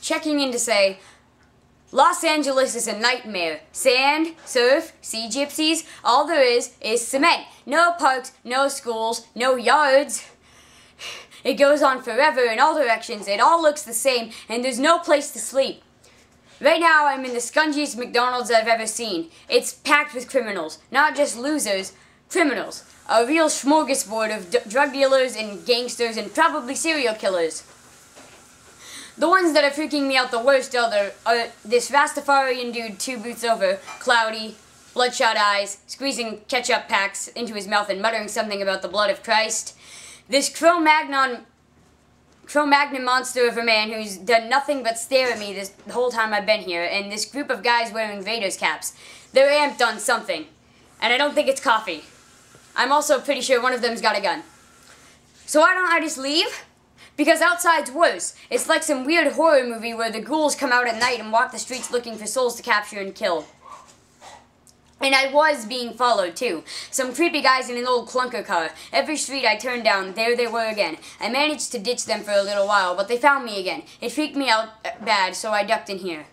checking in to say, Los Angeles is a nightmare. Sand, surf, sea gypsies, all there is cement. No parks, no schools, no yards. It goes on forever in all directions, it all looks the same, and there's no place to sleep. Right now I'm in the scungiest McDonald's I've ever seen. It's packed with criminals. Not just losers, criminals. A real smorgasbord of drug dealers and gangsters and probably serial killers. The ones that are freaking me out the worst are this Rastafarian dude 2 booths over, cloudy, bloodshot eyes, squeezing ketchup packs into his mouth and muttering something about the blood of Christ. This Cro-Magnon monster of a man who's done nothing but stare at me the whole time I've been here, and this group of guys wearing Vader's caps. They're amped on something, and I don't think it's coffee. I'm also pretty sure one of them's got a gun. So why don't I just leave? Because outside's worse. It's like some weird horror movie where the ghouls come out at night and walk the streets looking for souls to capture and kill. And I was being followed, too. Some creepy guys in an old clunker car. Every street I turned down, there they were again. I managed to ditch them for a little while, but they found me again. It freaked me out bad, so I ducked in here.